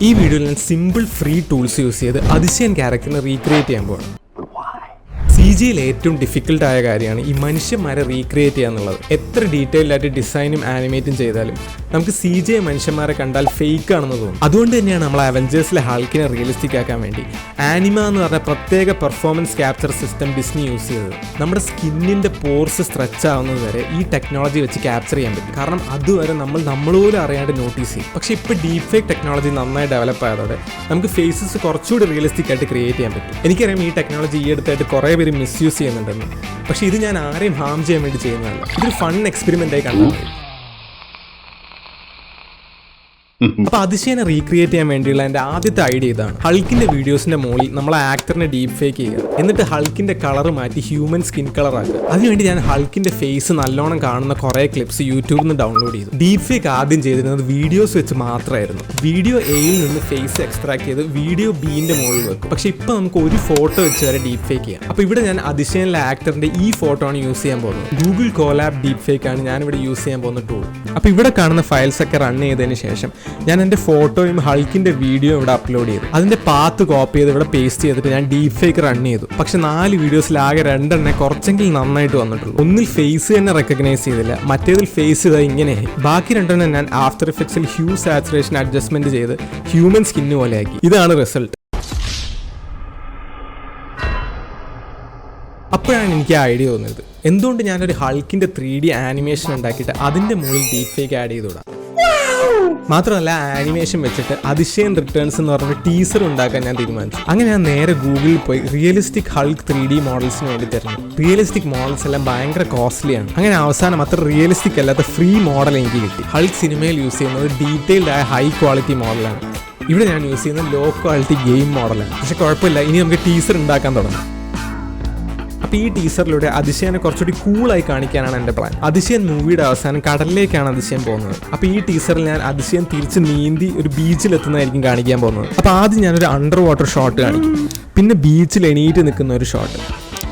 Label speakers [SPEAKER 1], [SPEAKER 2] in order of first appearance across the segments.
[SPEAKER 1] ഈ വീഡിയോയിൽ ഞാൻ സിമ്പിൾ ഫ്രീ ടൂൾസ് യൂസ് ചെയ്ത് അതിശയൻ ക്യാരക്ടറിനെ റീക്രിയേറ്റ് ചെയ്യാൻ പോകണം. CGയിൽ ഏറ്റവും ഡിഫിക്കൽട്ട് ആയ കാര്യമാണ് ഈ മനുഷ്യന്മാരെ റീക്രിയേറ്റ് ചെയ്യുക എന്നുള്ളത്. എത്ര ഡീറ്റെയിൽഡ് ആയിട്ട് ഡിസൈനും ആനിമേറ്റും ചെയ്താലും നമുക്ക് CGI മനുഷ്യന്മാരെ കണ്ടാൽ ഫേക്ക് ആണെന്ന് തോന്നും. അതുകൊണ്ട് തന്നെയാണ് നമ്മൾ അവഞ്ചേഴ്സിലെ ഹൾക്കിനെ റിയലിസ്റ്റിക് ആക്കാൻ വേണ്ടി ആനിമ എന്ന് പറഞ്ഞ പ്രത്യേക performance capture system Disney use ചെയ്തത്. നമ്മുടെ സ്കിന്നിൻ്റെ പോർസ് സ്ട്രെച്ച് ആവുന്നത് വരെ ഈ ടെക്നോളജി വെച്ച് ക്യാപ്ചർ ചെയ്യാൻ പറ്റും. കാരണം അതുവരെ നമ്മളുപോലും അറിയാണ്ട് നോട്ടീസ് ചെയ്യും. പക്ഷേ ഇപ്പോൾ ഡീപ് ഫേക്ക് ടെക്നോളജി നന്നായി ഡെവലപ്പ് ആയതോടെ നമുക്ക് ഫേസസ് കുറച്ചുകൂടി റിയലിസ്റ്റിക് ആയിട്ട് ക്രിയേറ്റ് ചെയ്യാൻ പറ്റും. എനിക്കറിയാം ഈ ടെക്നോളജി ഈ അടുത്തായിട്ട് കുറേ പേര് മിസ്യൂസ് ചെയ്യുന്നുണ്ടെന്ന്. പക്ഷേ ഇത് ഞാൻ ആരെയും ഹാം ചെയ്യാൻ വേണ്ടി ചെയ്യുന്നതല്ല. ഇതൊരു ഫൺ എക്സ്പെരിമെൻ്റായി കണ്ടാൽ മതി. അപ്പോൾ അതിശയനെ റീക്രിയേറ്റ് ചെയ്യാൻ വേണ്ടിയുള്ള എൻ്റെ ആദ്യത്തെ ഐഡിയ ഇതാണ്. ഹൾക്കിൻ്റെ വീഡിയോസിൻ്റെ മുകളിൽ നമ്മൾ ആക്ടറിനെ ഡീപ് ഫേക്ക് ചെയ്യുക, എന്നിട്ട് ഹൾക്കിൻ്റെ കളർ മാറ്റി ഹ്യൂമൻ സ്കിൻ കളർ ആക്കുക. അതിനുവേണ്ടി ഞാൻ ഹൾക്കിൻ്റെ ഫേസ് നല്ലോണം കാണുന്ന കുറേ ക്ലിപ്സ് യൂട്യൂബിൽ നിന്ന് ഡൗൺലോഡ് ചെയ്തു. ഡീപ് ഫേക്ക് ആദ്യം ചെയ്തിരുന്നത് വീഡിയോസ് വെച്ച് മാത്രമായിരുന്നു. വീഡിയോ എയിൽ നിന്ന് ഫേസ് എക്സ്ട്രാക്ട് ചെയ്ത് വീഡിയോ ബീൻ്റെ മുകളിൽ വെക്കും. പക്ഷേ ഇപ്പോൾ നമുക്ക് ഒരു ഫോട്ടോ വെച്ച് വരെ ഡീപ് ഫേക്ക് ചെയ്യാം. അപ്പോൾ ഇവിടെ ഞാൻ അതിശയനിലെ ആക്ടറിൻ്റെ ഈ ഫോട്ടോ ആണ് യൂസ് ചെയ്യാൻ പോകുന്നത്. ഗൂഗിൾ കോലാബ് ഡീപ് ഫേക്ക് ആണ് ഞാനിവിടെ യൂസ് ചെയ്യാൻ പോകുന്ന ടൂൾ. അപ്പോൾ ഇവിടെ കാണുന്ന ഫയൽസ് ഒക്കെ റൺ ചെയ്തതിന് ശേഷം ഞാൻ എൻ്റെ ഫോട്ടോയും ഹൾക്കിൻ്റെ വീഡിയോ ഇവിടെ അപ്ലോഡ് ചെയ്തു. അതിൻ്റെ പാത്ത് കോപ്പി ചെയ്ത് ഇവിടെ പേസ്റ്റ് ചെയ്തിട്ട് ഞാൻ ഡീപ് ഫേക്ക് റൺ ചെയ്തു. പക്ഷെ 4 വീഡിയോസിലാകെ 2 കുറച്ചെങ്കിലും നന്നായിട്ട് വന്നിട്ടുള്ളൂ. ഒന്നിൽ ഫേസ് തന്നെ റെക്കഗ്നൈസ് ചെയ്തില്ല, മറ്റേതിൽ ഫേസ് ചെയ്താൽ ഇങ്ങനെയായി. ബാക്കി 2 ഞാൻ ആഫ്റ്റർ എഫക്ട്സിൽ ഹ്യൂ സാച്ചുറേഷൻ അഡ്ജസ്റ്റ്മെന്റ് ചെയ്ത് ഹ്യൂമൻ സ്കിന്ന് പോലെ ആക്കി. ഇതാണ് റിസൾട്ട്. അപ്പോഴാണ് എനിക്ക് ഐഡിയ തോന്നിയത്, എന്തുകൊണ്ട് ഞാനൊരു ഹൾക്കിൻ്റെ 3D ആനിമേഷൻ ഉണ്ടാക്കിയിട്ട് അതിൻ്റെ മുകളിൽ ഡീപ് ഫേക്ക് ആഡ് ചെയ്തുകൂടാ. മാത്രമല്ല ആനിമേഷൻ വെച്ചിട്ട് അതിശയൻ റിട്ടേൺസ് എന്ന് പറഞ്ഞ ടീസർ ഉണ്ടാക്കാൻ ഞാൻ തീരുമാനിച്ചു. അങ്ങനെ ഞാൻ നേരെ ഗൂഗിളിൽ പോയി റിയലിസ്റ്റിക് ഹൾക്ക് 3D മോഡൽസിന് വേണ്ടി തിരഞ്ഞു. റിയലിസ്റ്റിക് മോഡൽസ് എല്ലാം ഭയങ്കര കോസ്റ്റ്ലിയാണ്. അങ്ങനെ അവസാനം അത്ര റിയലിസ്റ്റിക് അല്ലാത്ത ഫ്രീ മോഡൽ എനിക്ക് കിട്ടി. ഹൾക്ക് സിനിമയിൽ യൂസ് ചെയ്യുന്നത് ഡീറ്റെയിൽഡ് ആയ ഹൈ ക്വാളിറ്റി മോഡലാണ്. ഇവിടെ ഞാൻ യൂസ് ചെയ്യുന്നത് ലോ ക്വാളിറ്റി ഗെയിം മോഡലാണ്. പക്ഷെ കുഴപ്പമില്ല, ഇനി നമുക്ക് ടീസർ ഉണ്ടാക്കാൻ തുടങ്ങാം. അപ്പോൾ ഈ ടീസറിലൂടെ അതിശയനെ കുറച്ചുകൂടി കൂളായി കാണിക്കാനാണ് എൻ്റെ പ്ലാൻ. അതിശയൻ മൂവിയുടെ അവസാനം കടലിലേക്കാണ് അതിശയൻ പോകുന്നത്. അപ്പോൾ ഈ ടീസറിൽ ഞാൻ അതിശയൻ തിരിച്ച് നീന്തി ഒരു ബീച്ചിലെത്തുന്നതായിരിക്കും കാണിക്കാൻ പോകുന്നത്. അപ്പോൾ ആദ്യം ഞാനൊരു അണ്ടർ വാട്ടർ ഷോട്ട് കാണിക്കും, പിന്നെ ബീച്ചിൽ എണീറ്റ് നിൽക്കുന്ന ഒരു ഷോട്ട്,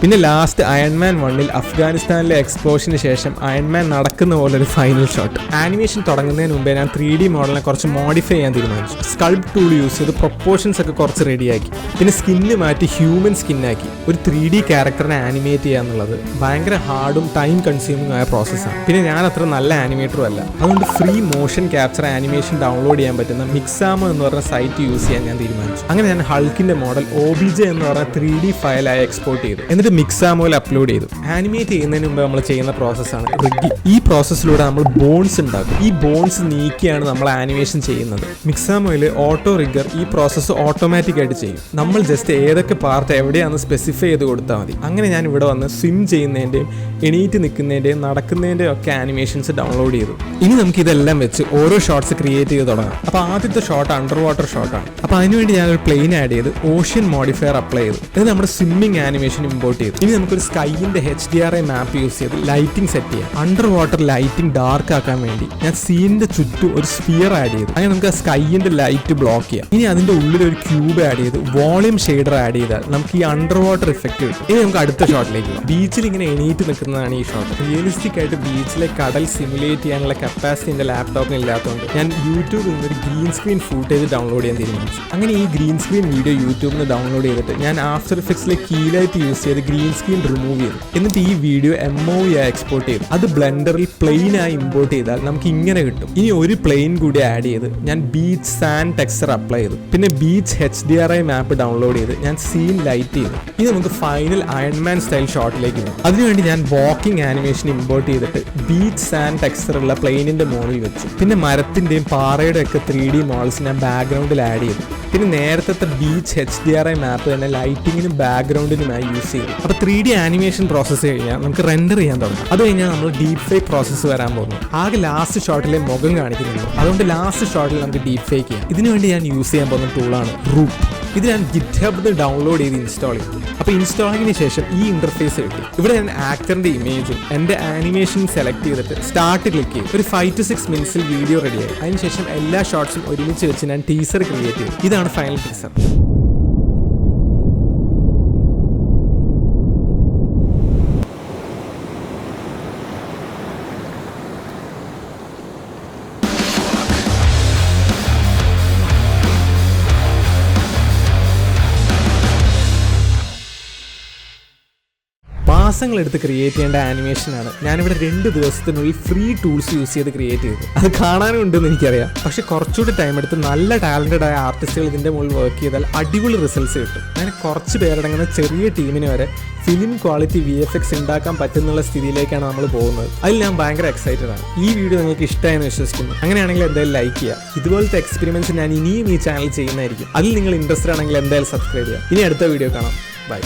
[SPEAKER 1] പിന്നെ ലാസ്റ്റ് അയൺമാൻ 1-ൽ അഫ്ഗാനിസ്ഥാനിലെ എക്സ്പ്ലോഷന് ശേഷം അയൺമാൻ നടക്കുന്ന പോലെ ഒരു ഫൈനൽ ഷോട്ട്. ആനിമേഷൻ തുടങ്ങുന്നതിന് മുമ്പേ ഞാൻ 3D മോഡലിനെ കുറച്ച് മോഡിഫൈ ചെയ്യാൻ തീരുമാനിച്ചു. സ്കൾപ്റ്റ് ടൂൾ യൂസ് ചെയ്ത് പ്രൊപ്പോർഷൻസ് ഒക്കെ കുറച്ച് റെഡിയാക്കി, പിന്നെ സ്കിന്ന് മാറ്റി ഹ്യൂമൻ സ്കിന്നാക്കി. ഒരു 3D ക്യാരക്ടറിനെ ആനിമേറ്റ് ചെയ്യുക എന്നുള്ളത് ഭയങ്കര ഹാർഡും ടൈം കൺസ്യൂമിംഗ് ആയ പ്രോസസ്സാണ്. പിന്നെ ഞാൻ അത്ര നല്ല ആനിമേറ്ററും അല്ല. അതുകൊണ്ട് free motion capture animation download ചെയ്യാൻ പറ്റുന്ന മിക്സാമോ എന്ന് പറഞ്ഞ സൈറ്റ് യൂസ് ചെയ്യാൻ ഞാൻ തീരുമാനിച്ചു. അങ്ങനെ ഞാൻ ഹൾക്കിൻ്റെ മോഡൽ OBJ എന്ന് പറഞ്ഞ 3D ഫയലായി എക്സ്പോർട്ട് ചെയ്തു. എന്നിട്ട് മിക്സാമോയിൽ അപ്ലോഡ് ചെയ്തു. ആനിമേറ്റ് ചെയ്യുന്നതിന് മുമ്പ് നമ്മൾ ചെയ്യുന്ന പ്രോസസ്സാണ് റിഗ്ഗിംഗ്. ഈ പ്രോസസ്സിലൂടെ നമ്മൾ ബോൺസ് ഉണ്ടാക്കും. ഈ ബോൺസ് നീക്കിയാണ് നമ്മൾ ആനിമേഷൻ ചെയ്യുന്നത്. മിക്സാമോയിൽ ഓട്ടോ റിഗ്ഗർ ഈ പ്രോസസ്സ് ഓട്ടോമാറ്റിക് ആയിട്ട് ചെയ്യും. നമ്മൾ ജസ്റ്റ് ഏതൊക്കെ പാർട്ട് എവിടെയാണെന്ന് സ്പെസിഫൈ ചെയ്ത് കൊടുത്താൽ മതി. അങ്ങനെ ഞാൻ ഇവിടെ വന്ന് സ്വിം ചെയ്യുന്നതിൻ്റെയും എണീറ്റ് നിൽക്കുന്നതിൻ്റെയും നടക്കുന്നതിൻ്റെയും ഒക്കെ ആനിമേഷൻസ് ഡൗൺലോഡ് ചെയ്തു. ഇനി നമുക്ക് ഇതെല്ലാം വെച്ച് ഓരോ ഷോട്ട്സ് ക്രിയേറ്റ് ചെയ്ത് തുടങ്ങാം. അപ്പോൾ ആദ്യത്തെ ഷോട്ട് അണ്ടർ വാട്ടർ ഷോട്ടാണ്. അപ്പോൾ അതിനുവേണ്ടി ഞാനൊരു പ്ലെയിൻ ആഡ് ചെയ്ത് ഓഷ്യൻ മോഡിഫയർ അപ്ലൈ ചെയ്തു. ഇത് നമ്മുടെ സ്വിമ്മിങ് ആനിമേഷൻ ഇമ്പോർട്ട് ചെയ്തു. ഇനി നമുക്കൊരു സ്കൈയിന്റെ HDRI മാപ്പ് യൂസ് ചെയ്ത് ലൈറ്റിംഗ് സെറ്റ് ചെയ്യാം. അണ്ടർ വാട്ടർ ലൈറ്റിംഗ് ഡാർക്ക് ആക്കാൻ വേണ്ടി ഞാൻ സീനിന്റെ ചുറ്റും ഒരു സ്ഫിയർ ആഡ് ചെയ്തു. അങ്ങനെ നമുക്ക് ആ സ്കൈയിന്റെ ലൈറ്റ് ബ്ലോക്ക് ചെയ്യാം. ഇനി അതിന്റെ ഉള്ളിൽ ഒരു ക്യൂബ് ആഡ് ചെയ്ത് വോളിയം ഷെയ്ഡർ ആഡ് ചെയ്താൽ നമുക്ക് ഈ അണ്ടർ വാട്ടർ ഇഫക്റ്റ് കിട്ടും. ഇനി നമുക്ക് അടുത്ത ഷോട്ടിലേക്ക് പോകാം. ബീച്ചിൽ ഇങ്ങനെ എണീറ്റ് നിൽക്കുന്നതാണ് ഈ ഷോട്ട്. റിയലിസ്റ്റിക് ആയിട്ട് ബീച്ചിലെ കടൽ സിമുലേറ്റ് ചെയ്യാനുള്ള കപ്പാസിറ്റി എന്റെ ലാപ്ടോപ്പിന് ഇല്ലാത്തതുകൊണ്ട് ഞാൻ യൂട്യൂബിൽ നിന്ന് ഒരു ഗ്രീൻ സ്ക്രീൻ ഫൂട്ടേജ് ഡൗൺലോഡ് ചെയ്യാൻ തീരുമാനിച്ചു. അങ്ങനെ ഈ ഗ്രീൻ സ്ക്രീൻ വീഡിയോ യൂട്യൂബിൽ നിന്ന് ഡൗൺലോഡ് ചെയ്തിട്ട് ഞാൻ ആഫ്റ്റർ എഫക്ട്സിലെ കീലൈറ്റ് യൂസ് ചെയ്ത് ഗ്രീൻ സ്ക്രീൻ റിമൂവ് ചെയ്തു. എന്നിട്ട് ഈ വീഡിയോ MOV ആയി എക്സ്പോർട്ട് ചെയ്തു. അത് ബ്ലെൻഡറിൽ പ്ലെയിൻ ആയി ഇമ്പോർട്ട് ചെയ്താൽ നമുക്ക് ഇങ്ങനെ കിട്ടും. ഇനി ഒരു പ്ലെയിൻ കൂടി ആഡ് ചെയ്ത് ഞാൻ ബീച്ച് സാൻഡ് ടെക്സ്ചർ അപ്ലൈ ചെയ്തു. പിന്നെ ബീച്ച് HDRI മാപ്പ് ഡൗൺലോഡ് ചെയ്ത് ഞാൻ സീൻ ലൈറ്റ് ചെയ്തു. ഇനി നമുക്ക് ഫൈനൽ അയൺമാൻ സ്റ്റൈൽ ഷോട്ടിലേക്ക് പോകും. അതിനുവേണ്ടി ഞാൻ വാക്കിംഗ് ആനിമേഷൻ ഇമ്പോർട്ട് ചെയ്തിട്ട് ബീച്ച് സാൻഡ് ടെക്സ്ചർ ഉള്ള പ്ലെയിനിന്റെ മുകളിൽ വെച്ചു. പിന്നെ മരത്തിന്റെയും പാറയുടെ ഒക്കെ 3D മോഡൽസ് ഞാൻ ബാക്ക്ഗ്രൗണ്ടിൽ ആഡ് ചെയ്തു. പിന്നെ നേരത്തെ ബീച്ച് HDRI മാപ്പ് തന്നെ ലൈറ്റിങ്ങിനും ബാക്ക്ഗ്രൗണ്ടിനുമായി യൂസ് ചെയ്തു. അപ്പോൾ 3D ആനിമേഷൻ പ്രോസസ്സ് കഴിഞ്ഞാൽ നമുക്ക് റെൻഡർ ചെയ്യാൻ തുടങ്ങും. അത് കഴിഞ്ഞാൽ നമ്മൾ ഡീപ് ഫേക്ക് പ്രോസസ്സ് വരാൻ പോകുന്നു. ആകെ ലാസ്റ്റ് ഷോട്ടിലെ മുഖം കാണിക്കുന്നുള്ളൂ. അതുകൊണ്ട് ലാസ്റ്റ് ഷോട്ടിൽ നമുക്ക് ഡീപ് ഫേക്ക് ചെയ്യാം. ഇതിനുവേണ്ടി ഞാൻ യൂസ് ചെയ്യാൻ പോകുന്ന ടൂളാണ് റൂപ്പ്. ഇത് ഞാൻ ഗിറ്റ്ഹബിൽ ഡൗൺലോഡ് ചെയ്ത് ഇൻസ്റ്റാൾ ചെയ്തു. അപ്പോൾ ഇൻസ്റ്റാളിങ്ങിന് ശേഷം ഈ ഇന്റർഫേസ് കിട്ടി. ഇവിടെ ഞാൻ ആക്ടറിന്റെ ഇമേജും എൻ്റെ ആനിമേഷൻ സെലക്ട് ചെയ്തിട്ട് സ്റ്റാർട്ട് ക്ലിക്ക് ചെയ്യും. ഒരു 5 to 6 മിനിറ്റ്സിൽ വീഡിയോ റെഡിയായി. അതിനുശേഷം എല്ലാ ഷോട്ട്സും ഒരുമിച്ച് വെച്ച് ഞാൻ ടീസർ ക്രിയേറ്റ് ചെയ്തു. ഇതാണ് ഫൈനൽ ടീസർ. മാസങ്ങളെടുത്ത് ക്രിയേറ്റ് ചെയ്യേണ്ട ആനിമേഷനാണ് ഞാനിവിടെ 2 ദിവസത്തിനുള്ളിൽ ഫ്രീ ടൂൾസ് യൂസ് ചെയ്ത് ക്രിയേറ്റ് ചെയ്തത്. അത് കാണാനും ഉണ്ടെന്ന് എനിക്കറിയാം. പക്ഷെ കുറച്ചുകൂടി ടൈം എടുത്ത് നല്ല ടാലന്റഡ് ആയ ആർട്ടിസ്റ്റുകൾ ഇതിൻ്റെ മുകളിൽ വർക്ക് ചെയ്താൽ അടിപൊളി റിസൾട്ട്സ് കിട്ടും. അങ്ങനെ കുറച്ച് പേരടങ്ങുന്ന ചെറിയ ടീമിന് വരെ ഫിലിം ക്വാളിറ്റി VFX ഉണ്ടാക്കാൻ പറ്റുന്നുള്ള സ്ഥിതിയിലേക്കാണ് നമ്മൾ പോകുന്നത്. അതിൽ ഞാൻ ഭയങ്കര എക്സൈറ്റഡ് ആണ്. ഈ വീഡിയോ നിങ്ങൾക്ക് ഇഷ്ടമായെന്ന് വിശ്വസിക്കുന്നു. അങ്ങനെയാണെങ്കിൽ എന്തായാലും ലൈക്ക് ചെയ്യുക. ഇതുപോലത്തെ എക്സ്പെരിമെന്റ്സ് ഞാൻ ഇനിയും ഈ ചാനൽ ചെയ്യുന്നതായിരിക്കും. അതിൽ നിങ്ങൾ ഇൻട്രസ്റ്റഡ് ആണെങ്കിൽ എന്തായാലും സബ്സ്ക്രൈബ് ചെയ്യുക. ഇനി അടുത്ത വീഡിയോ കാണാം. ബൈ.